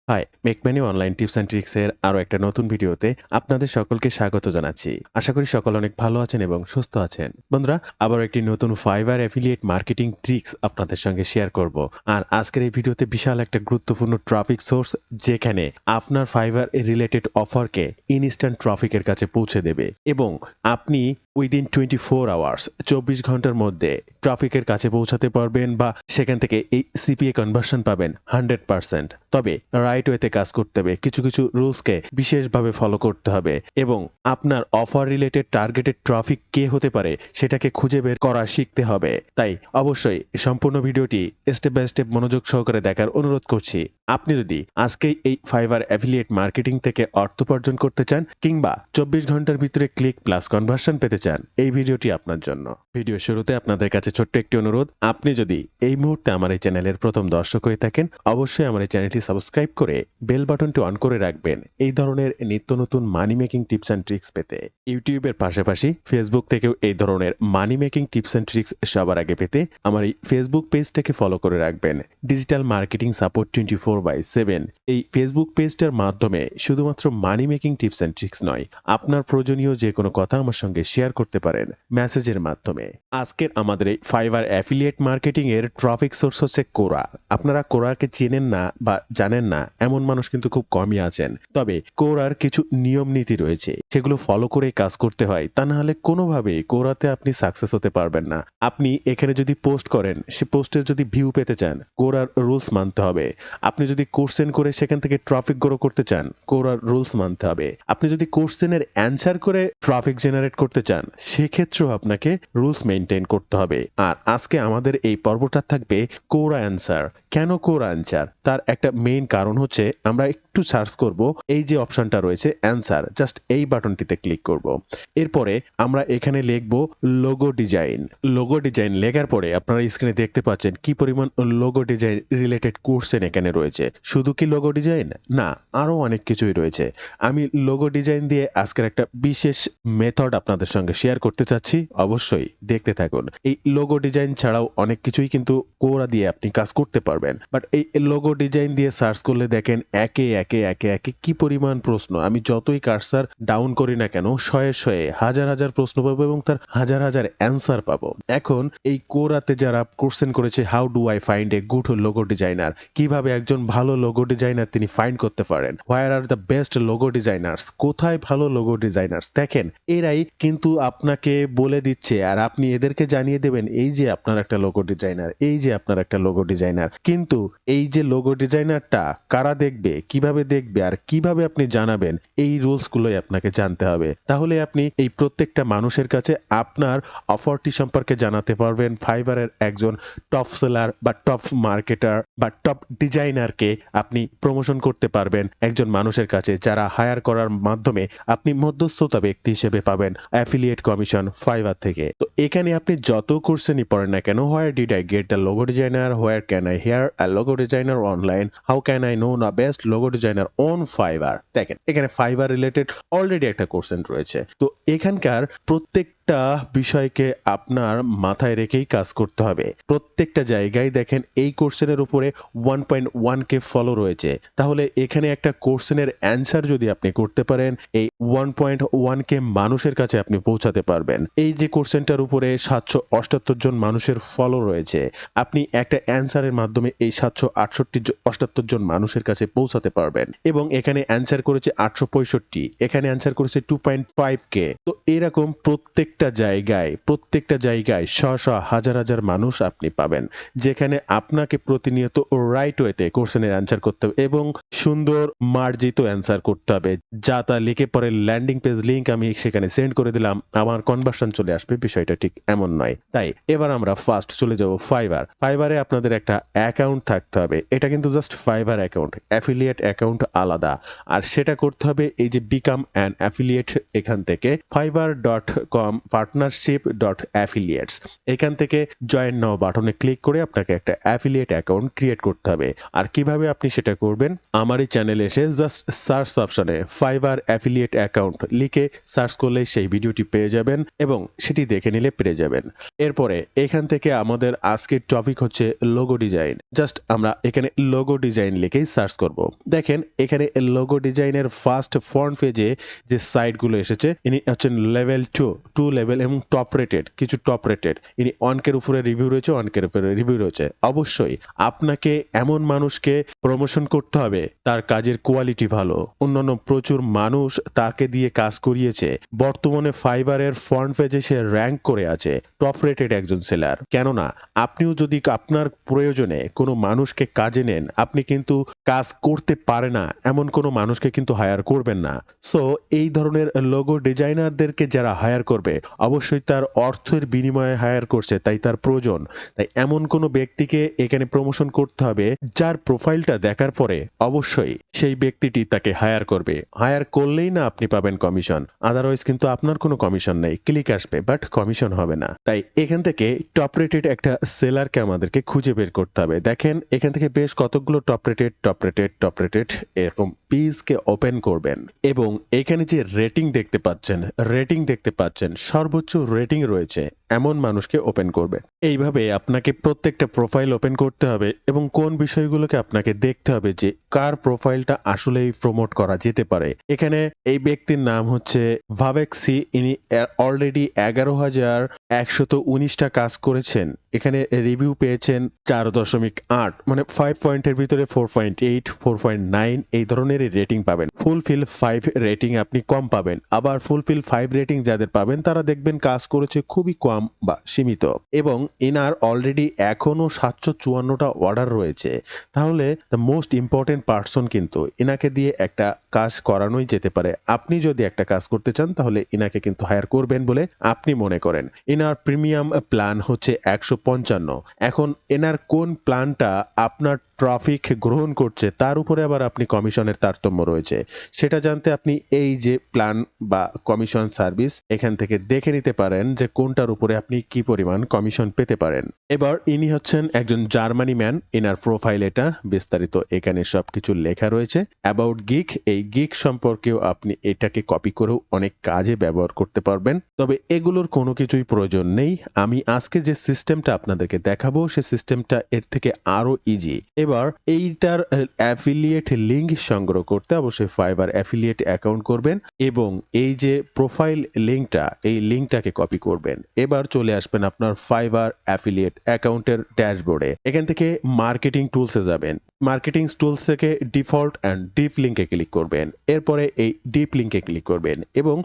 High, make money online tips and ট্রিক্সের আরও একটা নতুন ভিডিওতে আপনাদের সকলকে স্বাগত জানাচ্ছি। আশা করি সকল অনেক ভালো আছেন এবং সুস্থ আছেন। বন্ধুরা, আবার একটি নতুন ফাইবার অ্যাফিলিয়েট মার্কেটিং ট্রিক্স আপনাদের সঙ্গে শেয়ার করব। আর আজকের এই ভিডিওতে বিশাল একটা গুরুত্বপূর্ণ ট্রাফিক সোর্স, যেখানে আপনার ফাইবার রিলেটেড অফারকে ইনস্ট্যান্ট ট্রাফিকের কাছে পৌঁছে দেবে এবং আপনি উইদিন 24 আওয়ার্স 24 ঘন্টার মধ্যে ট্রাফিকের কাছে পৌঁছাতে পারবেন বা সেখান থেকে এই সিপিএ কনভার্সন পাবেন 100%। তবে রাইট ওয়েতে কাজ করতে হবে, কিছু কিছু রুলসকে বিশেষভাবে ফলো করতে হবে এবং আপনার অফার রিলেটেড টার্গেটেড ট্রাফিক কে হতে পারে সেটাকে খুঁজে বের করা শিখতে হবে। তাই অবশ্যই সম্পূর্ণ ভিডিওটি স্টেপ বাই স্টেপ মনোযোগ সহকারে দেখার অনুরোধ করছি। আপনি যদি আজকেই এই ফাইবার অ্যাফিলিয়েট মার্কেটিং থেকে অর্থ উপার্জন করতে চান কিংবা 24 ঘন্টার ভিতরে ক্লিক প্লাস কনভার্সন পেতে চান, এই ভিডিওটি আপনার জন্য। ভিডিও শুরুতে আপনাদের কাছে ছোট্ট একটি অনুরোধ, আপনি যদি এই মুহূর্তে আমার এই চ্যানেলের প্রথম দর্শক হয়ে থাকেন, অবশ্যই আমার এই চ্যানেলটি সাবস্ক্রাইব করে বেল বাটনটি অন করে রাখবেন এই ধরনের নিত্য নতুন মানি মেকিং টিপস অ্যান্ড ট্রিক্স পেতে। ইউটিউবের পাশাপাশি ফেসবুক থেকেও এই ধরনের মানি মেকিং টিপস অ্যান্ড ট্রিক্স সবার আগে পেতে আমার এই ফেসবুক পেজটাকে ফলো করে রাখবেন, ডিজিটাল মার্কেটিং সাপোর্ট 24/7। এই ফেসবুক পেজটার মাধ্যমে শুধুমাত্র মানি মেকিং টিপস অ্যান্ড ট্রিক্স নয়, আপনার প্রয়োজনীয় যে কোনো কথা আমার সঙ্গে শেয়ার করতে পারেন মেসেজের মাধ্যমে। আজকের আমাদের এই ফাইবার অ্যাফিলিয়েট মার্কেটিং এর ট্রাফিক সোর্স হচ্ছে কোরা। আপনারা কোরাকে চেনেন না বা জানেন না এমন মানুষ কিন্তু খুব কমই আছেন। তবে কোরার কিছু নিয়ম নীতি রয়েছে, সেগুলো ফলো করে কাজ করতে হয়, তা না হলে কোনোভাবেই কোরাতে আপনি সাকসেস হতে পারবেন না। আপনি এখানে যদি পোস্ট করেন, সে পোস্টের যদি ভিউ পেতে চান, কোরার রুলস মানতে হবে। আপনি যদি কোশ্চেন করে সেখান থেকে ট্রাফিক গ্রো করতে চান, কোরার রুলস মানতে হবে। আপনি যদি কোশ্চেনের অ্যান্সার করে ট্রাফিক জেনারেট করতে চান, সেক্ষেত্রেও আপনাকে রুলস মেনটেন করতে হবে। আর আজকে আমাদের এই পর্বটা থাকবে কোরা অ্যান্সার। কেন কোরা অ্যান্সার? তার একটা মেইন কারণ হচ্ছে, আমরা একটু সার্চ করব, এই যে অপশনটা রয়েছে অ্যান্সার, জাস্ট এই বাটনটিতে ক্লিক করব। এরপরে আমরা এখানে লিখব লোগো ডিজাইন। লোগো ডিজাইন লেখার পরে আপনারা স্ক্রিনে দেখতে পাচ্ছেন কি পরিমাণ লোগো ডিজাইন রিলেটেড কোর্সেন এখানে রয়েছে। শুধু কি লোগো ডিজাইন? না, আরও অনেক কিছুই রয়েছে। আমি লোগো ডিজাইন দিয়ে আজকের একটা বিশেষ মেথড আপনাদের সঙ্গে শেয়ার করতে চাচ্ছি, অবশ্যই দেখতে থাকুন। এই লোগো ডিজাইন ছাড়াও অনেক কিছুই কিন্তু কোরা দিয়ে আপনি কাজ করতে পারবেন, বাট এই লোগো ডিজাইন দিয়ে সার্চ করলে দেখেন একে একে একে একে কি পরিমাণ প্রশ্ন। আমি যতই কার্সার ডাউন করি না কেন, শয়ে শয়ে হাজার হাজার প্রশ্ন পাবো এবং তার হাজার হাজার অ্যান্সার পাবো। এখন এই কোরাতে যারা কোশ্চেন করেছে, how do I find a good logo designer, কিভাবে একজন ভালো লোগো ডিজাইনার তিনি ফাইন্ড করতে পারেন, where are the best logo designers, কোথায় ভালো লোগো ডিজাইনার্স, দেখেন এরাই কিন্তু আপনাকে বলে দিচ্ছে আর আপনি এদেরকে জানিয়ে দেবেন এই যে আপনার একটা লোগো ডিজাইনার, এই যে আপনার একটা লোগো ডিজাইনার। কিন্তু এই যে লোগো ডিজাইনারটা কারা দেখবে, কিভাবে দেখবে আর কিভাবে আপনি জানাবেন, এই রুলসগুলোই আপনাকে জানতে হবে। তাহলে আপনি এই প্রত্যেকটা মানুষের কাছে আপনার অফারটি সম্পর্কে জানাতে পারবেন। ফাইবারের একজন টপ সেলার বা টপ মার্কেটার বা টপ ডিজাইনারকে আপনি প্রমোশন করতে পারবেন একজন মানুষের কাছে, যারা হায়ার করার মাধ্যমে আপনি মধ্যস্থতা ব্যক্তি হিসেবে পাবেন অ্যাফিলিয়েট কমিশন ফাইবার থেকে। তো এখানে আপনি যত কোর্সেনই পড়েন না কেন, where did I get the logo designer, where can I hire a logo designer online, how can I know the best logo designer on Fiverr, দেখেন এখানে ফাইবার রিলেটেড অলরেডি একটা কোর্সেন রয়েছে। তো এখানকার প্রত্যেকটা বিষয়কে আপনার মাথায় রেখেই কাজ করতে হবে। প্রত্যেকটা জায়গায় দেখেন এই কোর্সেনের উপরে 1.1K ফলো রয়েছে। তাহলে এখানে একটা কোর্সেনের অ্যান্সার যদি আপনি করতে পারেন, এই 1.1K মানুষের কাছে আপনি পৌঁছাতে পারবেন। এই যে কোর্সেনটার উপরে 778 জন মানুষের ফলো রয়েছে, আপনি একটা অ্যান্সারের মাধ্যমে এই 778 জন মানুষের কাছে পৌঁছাতে পারবেন। এবং এখানে অ্যান্সার করেছে 865, এখানে অ্যান্সার করেছে 2.5K। তো এরকম প্রত্যেকটা জায়গায় হাজার হাজার মানুষ আপনি পাবেন, যেখানে আপনাকে প্রতিনিয়ত রাইট ওয়েতে কোশ্চেনের অ্যান্সার করতে হবে এবং সুন্দর মার্জিত অ্যান্সার করতে হবে। যা তা লিখে পরে ল্যান্ডিং পেজ লিংক আমি সেখানে সেন্ড করে দিলাম, আমার কনভার্সন চলে আসবে, বিষয়টা ঠিক এমন নয়। তাই এবার আমরা ফার্স্ট চলে যাব ফাইবার। ফাইবারে আপনাদের একটা অ্যাকাউন্ট থাকতে হবে। এটা কিন্তু just fibre account, affiliate account আলাদা। আর সেটা করতে হবে এই যে বিকাম অ্যান অ্যাফিলিয়েট, এখান থেকে fiverr.com partnership.affiliates। এখান থেকে জয়েন নাও বাটনে ক্লিক করে আপনাকে একটা অ্যাফিলিয়েট অ্যাকাউন্ট ক্রিয়েট করতে হবে। আর কিভাবে আপনি সেটা করবেন, আমার এই চ্যানেলে এসে জাস্ট সার্চ অপশনে ফাইবার অ্যাফিলিয়েট অ্যাকাউন্ট লিখে সার্চ করলেই সেই ভিডিওটি পেয়ে যাবেন এবং সেটি দেখে নিলে পেয়ে যাবেন। এরপরে এখান থেকে আমাদের আজকের টপিক হচ্ছে লোগো ডিজাইন। জাস্ট আমরা এখানে লোগো ডিজাইন লিখেই সার্চ করব। দেখেন এখানে লোগো ডিজাইনের ফার্স্ট ফ্রন্ট পেজে যে সাইটগুলো এসেছে, ইনি হচ্ছেন লেভেল 2 লেভেল এবং টপ রেটেড, কিছু টপ রেটেড। ইনি অনেকের উপরে রিভিউ রয়েছে, অনেকের উপরে রিভিউ রয়েছে। অবশ্যই আপনাকে এমন মানুষকে প্রমোশন করতে হবে তার কাজের কোয়ালিটি ভালো, অন্যান্য প্রচুর মানুষ তাকে দিয়ে কাজ করিয়েছে। বর্তমানে ফাইবারের ফ্রন্ট পেজে সে র্যাঙ্ক করে আছে, টপ রেটেড একজন সেলার। কেননা আপনিও যদি আপনার প্রয়োজনে কোনো মানুষকে কাজে নেন, আপনি কিন্তু কাজ করতে পারে না এমন কোনো মানুষকে কিন্তু হায়ার করবেন না। সো এই ধরনের লোগো ডিজাইনারদেরকে যারা হায়ার করবে, অবশ্যই তার অর্থের বিনিময়ে হায়ার করছে, তাই তার প্রয়োজন। তাই এমন কোনো ব্যক্তিকে এখানে প্রমোশন করতে হবে যার প্রোফাইলটা দেখার পরে অবশ্যই সেই ব্যক্তিটি তাকে হায়ার করবে। হায়ার করলেই না আপনি পাবেন কমিশন, আদারওয়াইজ কিন্তু আপনার কোনো কমিশন নেই। ক্লিক আসবে বাট কমিশন হবে না। তাই এখান থেকে টপ রেটেড একটা সেলারকে আমাদেরকে খুঁজে বের করতে হবে। দেখেন এখান থেকে বেশ কতগুলো টপ রেটেড এরকম পেজকে ওপেন করবেন এবং এখানে যে রেটিং দেখতে পাচ্ছেন সর্বোচ্চ রেটিং রয়েছে এমন মানুষকে ওপেন করবেন। এইভাবে আপনাকে প্রত্যেকটা প্রোফাইল ওপেন করতে হবে এবং কোন বিষয়গুলোকে আপনাকে দেখতে হবে যে কার প্রোফাইলটা আসলেই প্রমোট করা যেতে পারে। এখানে এই ব্যক্তির নাম হচ্ছে ভাবেক্সি। ইনি অলরেডি 11,119টা কাজ করেছেন। এখানে রিভিউ পেয়েছেন 4.8, মানে 5 পয়েন্টের ভিতরে 4.8, 4.9 এই ধরনের রেটিং পাবেন। ফুলফিল 5 রেটিং আপনি কম পাবেন। আবার ফুলফিল 5 রেটিং যাদের পাবেন তারা দেখবেন কাজ করেছে খুবই কম বা সীমিত এবং এনার অলরেডি এখনো 754টা অর্ডার রয়েছে। তাহলে দ্য মোস্ট ইম্পর্টেন্ট পার্সন কিন্তু এনাকে দিয়ে একটা কাজ করানোই যেতে পারে। আপনি যদি একটা কাজ করতে চান তাহলে এনাকে কিন্তু হায়ার করবেন বলে আপনি মনে করেন। এনার প্রিমিয়াম প্ল্যান হচ্ছে 155। এখন এনার কোন প্ল্যানটা আপনার ট্রাফিক গ্রহণ করছে তার উপরে আবার আপনি কমিশনের তারতম্য রয়েছে। সেটা জানতে আপনি এই যে প্ল্যান বা কমিশন সার্ভিস এখান থেকে দেখে নিতে পারেন যে কোনটার উপরে আপনি কি পরিমাণ কমিশন পেতে পারেন। এবার ইনি হচ্ছেন একজন জার্মানি ম্যান। এনার প্রোফাইল এটা বিস্তারিত এখানে সবকিছু লেখা রয়েছে। অ্যাবাউট গিক, এই গিক সম্পর্কেও আপনি এটাকে কপি করেও অনেক কাজে ব্যবহার করতে পারবেন। তবে এগুলোর কোনো কিছুই প্রয়োজন নেই। আমি আজকে যে সিস্টেমটা আপনাদেরকে দেখাবো সে সিস্টেমটা এর থেকে আরো ইজি। এবার এইটার অ্যাফিলিয়েট লিঙ্ক সংগ্রহ করতে অবশ্যই ফাইবার অ্যাফিলিয়েট অ্যাকাউন্ট করবেন এবং এই যে প্রোফাইল লিঙ্কটা, এই লিঙ্কটাকে কপি করবেন। এবার চলে আসবেন আপনার ফাইবার অ্যাফিলিয়েট অ্যাকাউন্টের ড্যাশবোর্ডে। এখান থেকে মার্কেটিং টুলসে যাবেন। মার্কেটিং টুলস থেকে ডিফল্ট অ্যান্ড ডিপ লিঙ্কে ক্লিক করবেন। এরপরে এই ডিপ লিঙ্কে ক্লিক করবেন এবং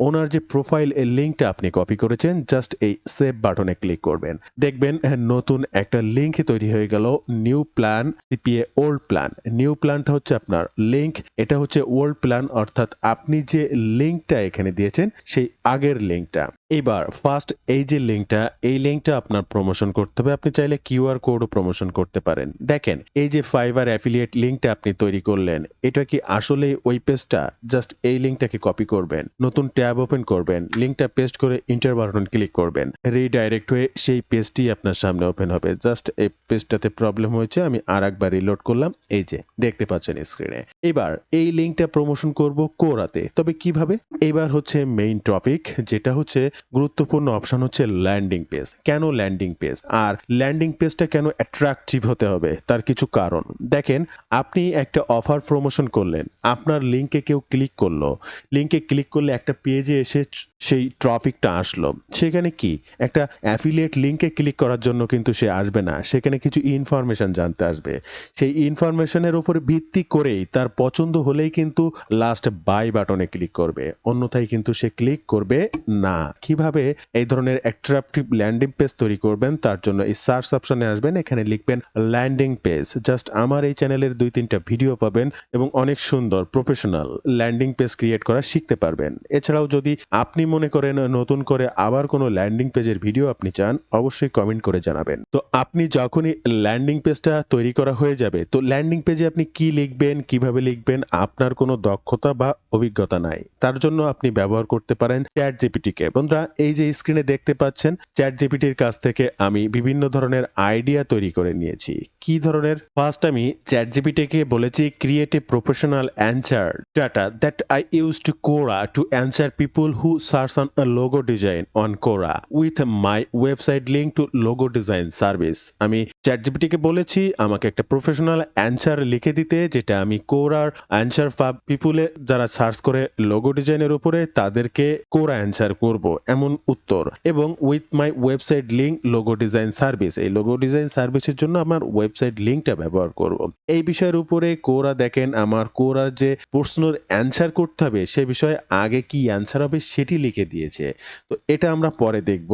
ওনার যে প্রোফাইল লিঙ্কটা আপনি কপি করেছেন জাস্ট এই সেভ বাটনে ক্লিক করবেন। দেখবেন নতুন একটা লিঙ্ক তৈরি হয়ে গেল, new plan CPA old plan. New প্ল্যানটা হচ্ছে আপনার লিঙ্ক, এটা হচ্ছে ওল্ড প্ল্যান, অর্থাৎ আপনি যে লিঙ্কটা এখানে দিয়েছেন সেই আগের লিঙ্কটা। এবার ফার্স্ট এই যে লিঙ্কটা, এই লিঙ্কটা আপনার প্রমোশন করতে হবে। আপনি চাইলে কিউআর কোডও প্রমোশন করতে পারেন। দেখেন এই যে ফাইবার অ্যাফিলিয়েট লিঙ্কটা আপনি তৈরি করলেন, এটা কি আসলে ওই পেজটা? জাস্ট এই লিঙ্কটাকে কপি করবেন, নতুন ট্যাব ওপেন করবেন, লিঙ্কটা পেস্ট করে ইন্টার বাটন ক্লিক করবেন। রিডাইরেক্ট হয়ে সেই পেজটি আপনার সামনে ওপেন হবে। জাস্ট এই পেজটাতে প্রবলেম হয়েছে, আমি আরেকবার রিলোড করলাম। এই যে দেখতে পাচ্ছেন স্ক্রিনে। এবার এই লিঙ্কটা প্রমোশন করব কোরাতে। তবে কিভাবে? এবার হচ্ছে মেইন টপিক, যেটা হচ্ছে গুরুত্বপূর্ণ অপশন হচ্ছে ল্যান্ডিং পেজ। কেন ল্যান্ডিং পেজ? আর ল্যান্ডিং পেজটা কেন অ্যাট্রাকটিভ হতে হবে তার কিছু কারণ। দেখেন আপনি একটা অফার প্রমোশন করলেন, আপনার লিঙ্কে কেউ ক্লিক করলো, লিঙ্কে ক্লিক করলে একটা পেজে এসে সেই ট্রাফিকটা আসলো। সেখানে কি একটা অ্যাফিলিয়েট লিঙ্কে ক্লিক করার জন্য কিন্তু সে আসবে না, সেখানে কিছু ইনফরমেশন জানতে আসবে। সেই ইনফরমেশনের উপর ভিত্তি করেই তার পছন্দ হলেই কিন্তু লাস্ট বাই বাটনে ক্লিক করবে, অন্যথায় কিন্তু সে ক্লিক করবে না। কিভাবে এই ধরনের অ্যাট্রাকটিভ ল্যান্ডিং পেজ তৈরি করবেন তার জন্য এই সার্চ অপশনে আসবেন, এখানে লিখবেন ল্যান্ডিং পেজ। জাস্ট আমার এই চ্যানেলের 2-3টা ভিডিও পাবেন এবং অনেক সুন্দর প্রফেশনাল ল্যান্ডিং পেজ ক্রিয়েট করা শিখতে পারবেন। এছাড়াও যদি আপনি মনে করেন নতুন করে আবার কোনো ল্যান্ডিং পেজের ভিডিও আপনি চান, অবশ্যই কমেন্ট করে জানাবেন। তো আপনি যখনই ল্যান্ডিং পেজটা তৈরি করা হয়ে যাবে, তো ল্যান্ডিং পেজে আপনি কি লিখবেন, কিভাবে লিখবেন, আপনার কোনো দক্ষতা বা অভিজ্ঞতা নাই। তার জন্য আপনি ব্যবহার করতে পারেন ChatGPT-কে। বন্ধুরা, এই যে স্ক্রিনে দেখতে পাচ্ছেন, ChatGPT-র কাছ থেকে আমি বিভিন্ন ধরনের আইডিয়া তৈরি করে নিয়েছি। কি ধরনের? ফার্স্ট আমি ChatGPT-কে বলেছি, "Create a professional answer data that I used Quora to answer people who search on a logo design on Quora with my website link to logo design service." আমি ChatGPT-কে বলেছি আমাকে একটা প্রফেশনাল অ্যান্সার লিখে দিতে, যেটা আমি Quora-র অ্যান্সার পিপলে যারা search করে লোগো ডিজাইনের উপরে তাদেরকে Quora অ্যান্সার করব এমন উত্তর, এবং with my website link logo design service, এই লোগো ডিজাইন সার্ভিসের জন্য আমার ওয়েবসাইট লিঙ্কটা ব্যবহার করব। এই বিষয়ের উপরে Quora দেখেন আমার Quora-র যে প্রশ্নের অ্যান্সার করতে হবে সে বিষয়ে আগে কি অ্যান্সার হবে সেটি লিখে দিয়েছে। তো এটা আমরা পরে দেখব।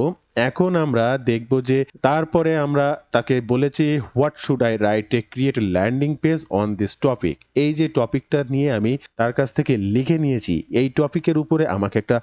এখন আমরা দেখব যে তারপরে আমরা তাকে বলেছি, "what should I write a create landing page on this topic?" এই যে টপিকটা নিয়ে আমি তার কাছ থেকে লিখে নিয়েছি, এই টপিকের উপরে আমাকে একটা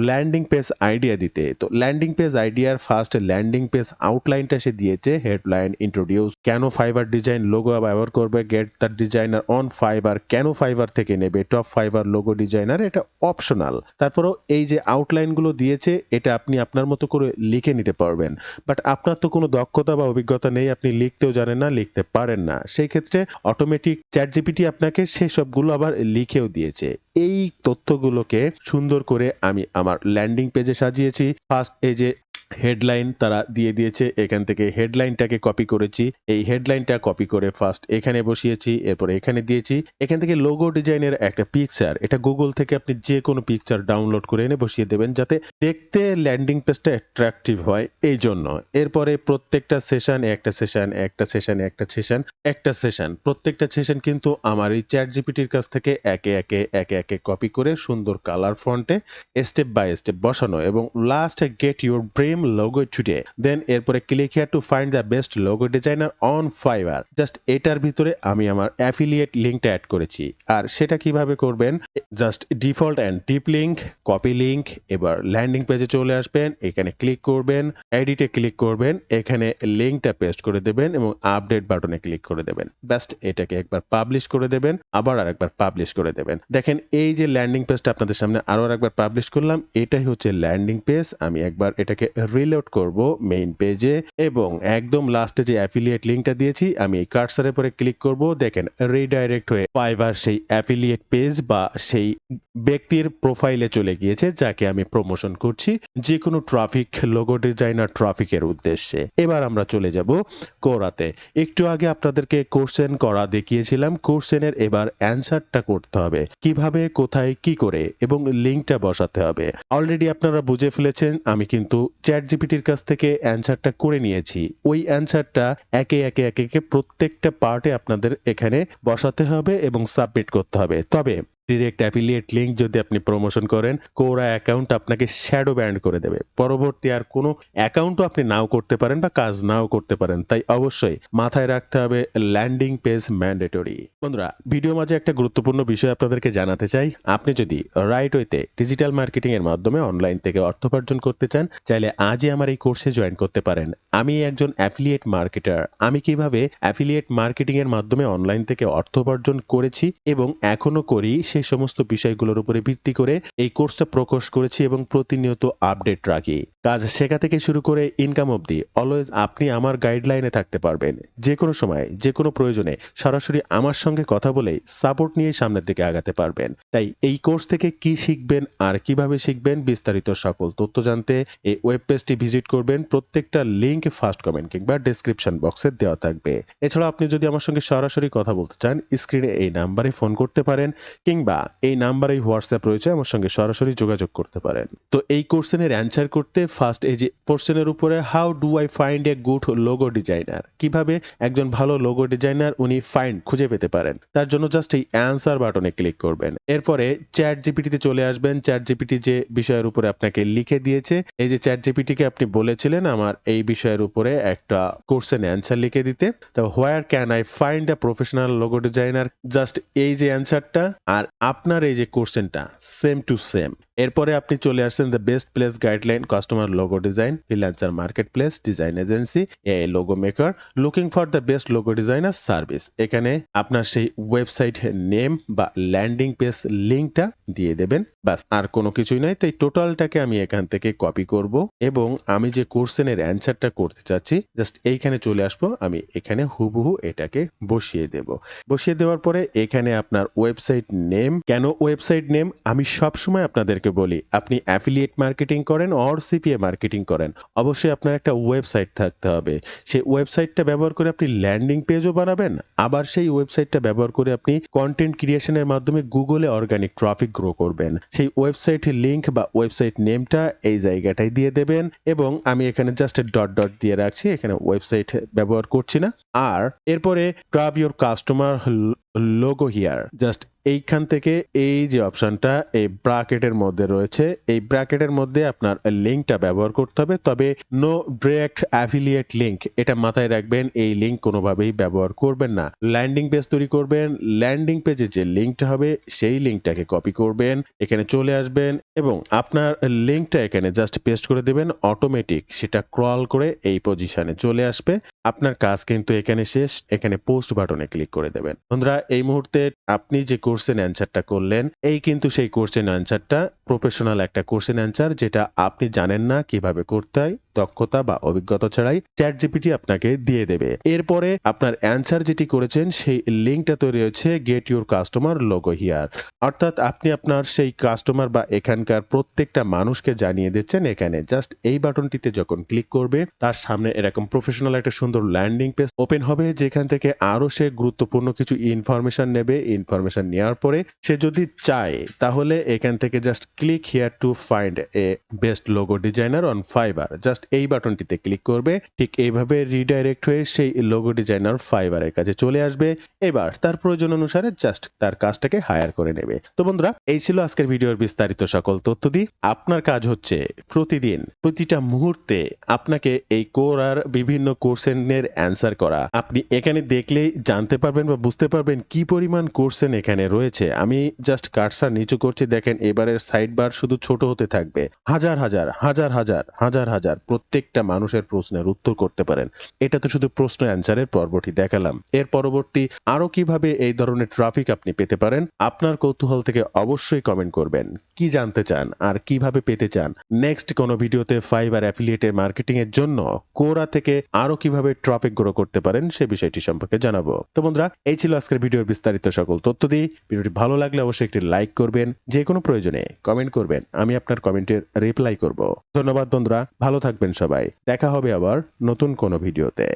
ল্যান্ডিং পেজ আইডিয়া দিতে। তো ল্যান্ডিং পেজ আইডিয়ার ফার্স্ট ল্যান্ডিং পেজ আউটলাইনটা সে দিয়েছে, হেডলাইন, ইন্ট্রোডিউস, কেন ফাইবার ডিজাইন লোগো ব্যবহার করবে, get the designer on Fiverr, কেন ফাইবার থেকে নেবে, টপ ফাইবার লোগো ডিজাইনার, এটা অপশনাল। তারপরেও এই যে আউটলাইনগুলো দিয়েছে এটা আপনি আপনার মতো করে লিখে নিতে পারবেন। বাট আপনার তো কোনো দক্ষতা বা অভিজ্ঞতা নেই, আপনি লিখতেও জানেন না, লিখতে পারেন না। সেই ক্ষেত্রে অটোমেটিক ChatGPT আপনাকে সেসবগুলো আবার লিখেও দিয়েছে। এই তথ্যগুলোকে সুন্দর করে আমি আমার ল্যান্ডিং পেজে সাজিয়েছি। ফার্স্ট এই যে হেডলাইন তারা দিয়ে দিয়েছে, এখান থেকে হেডলাইনটাকে কপি করেছি। এই হেডলাইনটা কপি করে ফার্স্ট এখানে বসিয়েছি, এরপরে এখানে দিয়েছি। এখান থেকে লোগো ডিজাইনের একটা পিকচার, এটা গুগল থেকে আপনি যে কোনো পিকচার ডাউনলোড করে এনে বসিয়ে দেবেন যাতে দেখতে ল্যান্ডিং পেজটা অ্যাট্রাকটিভ হয় এই জন্য। এরপরে প্রত্যেকটা সেশন, একটা সেশন, একটা সেশন, একটা সেশন, একটা সেশন, প্রত্যেকটা সেশন কিন্তু আমার এই ChatGPT-র কাছ থেকে একে একে কপি করে সুন্দর কালার ফন্টে স্টেপ বাই স্টেপ বসানো, এবং last get your dream logo today, then এরপরে click here to find the best logo designer on Fiverr. Just এটার ভিতরে আমি আমার অ্যাফিলিয়েট লিঙ্কটা অ্যাড করেছি। আর সেটা কিভাবে করবেন? Just default and deep link, copy link, এবার ল্যান্ডিং পেজে চলে আসবেন, এখানে ক্লিক করবেন, এডিটে ক্লিক করবেন, এখানে লিঙ্কটা পেস্ট করে দেবেন এবং আপডেট বাটনে ক্লিক করে দেবেন। জাস্ট এটাকে একবার পাবলিশ করে দেবেন, আবার আরেকবার পাবলিশ করে দেবেন। দেখেন এই যে ল্যান্ডিং পেজটা আপনাদের সামনে আরো আরেকবার পাবলিশ করলাম, এটাই হচ্ছে ল্যান্ডিং পেজ। আমি একবার এটাকে রিলোড করব মেইন পেজে, এবং একদম লাস্টে যে অ্যাফিলিয়েট লিঙ্কটা দিয়েছি আমি এই কার্সারের পরে ক্লিক করব, দেখেন রিডাইরেক্ট হয়ে ফাইবার সেই অ্যাফিলিয়েট পেজ বা সেই ব্যক্তির প্রোফাইলে চলে গিয়েছে যাকে আমি প্রমোশন করছি, যে কোনো ট্রাফিক লোগো ডিজাইনার ট্রাফিকের উদ্দেশ্যে। এবার আমরা চলে যাব কোরাতে। একটু আগে আপনাদেরকে কোশ্চেন করা দেখিয়েছিলাম, কোশ্চেনের এবার অ্যান্সারটা করতে হবে কিভাবে, কোথায়, কি করে, এবং লিঙ্কটা বসাতে হবে। অলরেডি আপনারা বুঝে ফেলেছেন আমি কিন্তু ChatGPT-র কাছ থেকে অ্যান্সারটা করে নিয়েছি। ওই অ্যান্সারটা একে একে প্রত্যেকটা পার্টে আপনাদের এখানে বসাতে হবে এবং সাবমিট করতে হবে। তবে ডিরেক্ট অ্যাফিলিয়েট লিঙ্ক যদি আপনি প্রমোশন করেন, Quora অ্যাকাউন্ট আপনাকে শ্যাডো ব্যান্ড করে দেবে। পরবর্তী আর কোনো অ্যাকাউন্টও আপনি নাও করতে পারেন বা কাজ নাও করতে পারেন। তাই অবশ্যই মাথায় রাখতে হবে ল্যান্ডিং পেজ ম্যান্ডেটরি। বন্ধুরা, ভিডিও মাঝে একটা গুরুত্বপূর্ণ বিষয় আপনাদেরকে জানাতে চাই। আপনি যদি রাইট ওয়েতে ডিজিটাল মার্কেটিং এর মাধ্যমে অনলাইন থেকে অর্থ উপার্জন করতে চান, চাইলে আজই আমার এই কোর্সে জয়েন করতে পারেন। আমি একজন অ্যাফিলিয়েট মার্কেটার। আমি কিভাবে অ্যাফিলিয়েট মার্কেটিং এর মাধ্যমে অনলাইন থেকে অর্থ উপার্জন করেছি এবং এখনো করি, সেই সমস্ত বিষয়গুলোর উপরে ভিত্তি করে এই কোর্সটা প্রকাশ করেছি এবং প্রতিনিয়ত আপডেট রাখি। কাজ শেখা থেকে শুরু করে ইনকাম অবধি অলওয়েজ আপনি আমার গাইডলাইনে থাকতে পারবেন। যে কোনো সময়, যে কোনো প্রয়োজনে সরাসরি আমার সঙ্গে কথা বলে সাপোর্ট নিয়ে সামনের দিকে আগাতে পারবেন। তাই এই কোর্স থেকে কি শিখবেন আর কিভাবে শিখবেন বিস্তারিত সকল তথ্য জানতে এই ওয়েব পেজটি ভিজিট করবেন। প্রত্যেকটা লিংক ফার্স্ট কমেন্ট কিংবা ডেসক্রিপশন বক্সে দেওয়া থাকবে। এছাড়া আপনি যদি আমার সঙ্গে সরাসরি কথা বলতে চান, স্ক্রিনে এই নাম্বারে ফোন করতে পারেন কিংবা এই নাম্বারেই হোয়াটসঅ্যাপ রয়েছে, আমার সঙ্গে সরাসরি যোগাযোগ করতে পারেন। তো এই কোশ্চেনের অ্যান্সার করতে ফার্স্ট এই যে কোশ্চেনের উপরে how do I find a good logo designer, কিভাবে একজন ভালো লোগো ডিজাইনার উনি খুঁজে পেতে পারেন, তার জন্য জাস্ট এই অ্যান্সার বাটনে ক্লিক করবেন। এরপরে ChatGPT-তে চলে আসবেন। ChatGPT যে বিষয়ের উপরে আপনাকে লিখে দিয়েছে, এই যে ChatGPT-কে আপনি বলেছিলেন আমার এই বিষয়ের উপরে একটা কোশ্চেন অ্যান্সার লিখে দিতে, তো হোয়ার can I find a professional logo designer, just এই যে অ্যান্সারটা আর আপনার এই যে কোশ্চেনটা সেম টু সেম। এরপরে আপনি চলে আসছেন the best place guideline, customer logo design, freelancer market place, design agency, AI logo maker, looking for the best logo designer service. এখানে আপনার সেই ওয়েবসাইট নেম বা ল্যান্ডিং পেজ লিঙ্কটা দিয়ে দেবেন। বাস, আর কোনো কিছুই নাই। তাই টোটালটাকে আমি এখান থেকে কপি করব এবং আমি যে কোশ্চেনের অ্যান্সারটা করতে চাচ্ছি জাস্ট এইখানে চলে আসবো। আমি এখানে হুবহু এটাকে বসিয়ে দেব। বসিয়ে দেওয়ার পরে এখানে আপনার ওয়েবসাইট নেম, কেন ওয়েবসাইট নেম আমি সবসময় আপনাদেরকে বলি, আপনি অ্যাফিলিয়েট মার্কেটিং করেন অর সিপিএ মার্কেটিং করেন, অবশ্যই আপনার একটা ওয়েবসাইট থাকতে হবে। সেই ওয়েবসাইটটা ব্যবহার করে আপনি ল্যান্ডিং পেজও বানাবেন, আবার সেই ওয়েবসাইটটা ব্যবহার করে আপনি কন্টেন্ট ক্রিয়েশনের মাধ্যমে গুগলে অর্গানিক ট্রাফিক গ্রো করবেন। সেই ওয়েবসাইটের লিঙ্ক বা ওয়েবসাইট নেমটা এই জায়গাটায় দিয়ে দেবেন এবং আমি এখানে জাস্ট ডট ডট দিয়ে রাখছি, এখানে ওয়েবসাইট ব্যবহার করছি না। আর এরপরে grab your customer logo here, just এইখান থেকে এই যে অপশনটা এই ব্র্যাকেটের মধ্যে রয়েছে, এই ব্র্যাকেটের মধ্যে আপনার লিঙ্কটা ব্যবহার করতে হবে। তবে নো ডিরেক্ট অ্যাফিলিয়েট লিঙ্ক, এটা মাথায় রাখবেন, এই লিঙ্ক কোনোভাবেই ব্যবহার করবেন না। ল্যান্ডিং পেজ তৈরি করবেন, ল্যান্ডিং পেজে যে লিঙ্কটা হবে সেই লিঙ্কটাকে কপি করবেন, এখানে চলে আসবেন এবং আপনার লিঙ্কটা এখানে জাস্ট পেস্ট করে দেবেন, অটোমেটিক সেটা ক্রল করে এই পজিশনে চলে আসবে। আপনার কাজ কিন্তু এখানে শেষ। এখানে পোস্ট বাটনে ক্লিক করে দেবেন। বন্ধুরা, এই মুহূর্তে আপনি যে কোশ্চেন অ্যান্সারটা করলেন, এই কিন্তু সেই কোশ্চেন অ্যান্সারটা, প্রফেশনাল একটা কোশ্চেন অ্যান্সার যেটা আপনি জানেন না কিভাবে করতে হয়, দক্ষতা বা অভিজ্ঞতা ছাড়াই চ্যাট জিপিটি আপনাকে দিয়ে দেবে। এরপরে আপনার অ্যান্সার যেটি করেছেন সেই লিঙ্কটা তৈরি হয়েছে get your customer logo here, অর্থাৎ আপনি আপনার সেই কাস্টমার বা এখানকার প্রত্যেকটা মানুষকে জানিয়ে দিচ্ছেন। এখানে জাস্ট এই বাটনটিতে যখন ক্লিক করবে তার সামনে এরকম প্রফেশনাল একটা সুন্দর ল্যান্ডিং পেজ ওপেন হবে, যেখান থেকে আরো সে গুরুত্বপূর্ণ কিছু ইনফরমেশন নেবে। ইনফরমেশন নেওয়ার পরে সে যদি চায় তাহলে এখান থেকে just click here to find a best logo designer on Fiverr, just এই বাটনটিতে ক্লিক করবে। ঠিক এইভাবে রিডাইরেক্ট হয়ে সেই লোগো ডিজাইনার ফাইবারের কাছে চলে আসবে। এবার তার প্রয়োজন অনুসারে জাস্ট তার কাজটাকে হায়ার করে নেবে। তো বন্ধুরা, এই ছিল আজকের ভিডিওর বিস্তারিত সকল তথ্য দিয়ে। আপনার কাজ হচ্ছে প্রতিদিন প্রতিটা মুহূর্তে আপনাকে এই কোরার বিভিন্ন কোশ্চেনের অ্যান্সার করা। আপনি এখানে দেখলেই জানতে পারবেন বা বুঝতে পারবেন কি পরিমাণ কোশ্চেন এখানে রয়েছে। আমি জাস্ট কার্সার নিচু করছি, দেখেন এবারের সাইড বার শুধু ছোট হতে থাকবে। হাজার হাজার হাজার হাজার হাজার হাজার প্রত্যেকটা মানুষের প্রশ্নের উত্তর করতে পারেন। এটা তো শুধু প্রশ্ন অ্যান্সারের পর্বটি দেখালাম। এর পরবর্তী আরো কিভাবে এই ধরনের ট্রাফিক আপনি পেতে পারেন, আপনার কৌতূহল থেকে অবশ্যই কমেন্ট করবেন। কি জানতে চান আর কিভাবে পেতে চান, নেক্সট কোনো ভিডিওতে ফাইবার অ্যাফিলিয়েটের মার্কেটিং এর জন্য কোরা থেকে আরো কিভাবে ট্রাফিক গ্রো করতে পারেন সে বিষয়টি সম্পর্কে জানাবো। তো বন্ধুরা, এই ছিল আজকের ভিডিওর বিস্তারিত সকল তথ্য দিয়ে। ভিডিওটি ভালো লাগলে অবশ্যই একটি লাইক করবেন, যে কোনো প্রয়োজনে কমেন্ট করবেন, আমি আপনার কমেন্টের রিপ্লাই করব। ধন্যবাদ বন্ধুরা, ভালো থাকবেন সবাই। দেখা হবে আবার নতুন কোনো ভিডিওতে।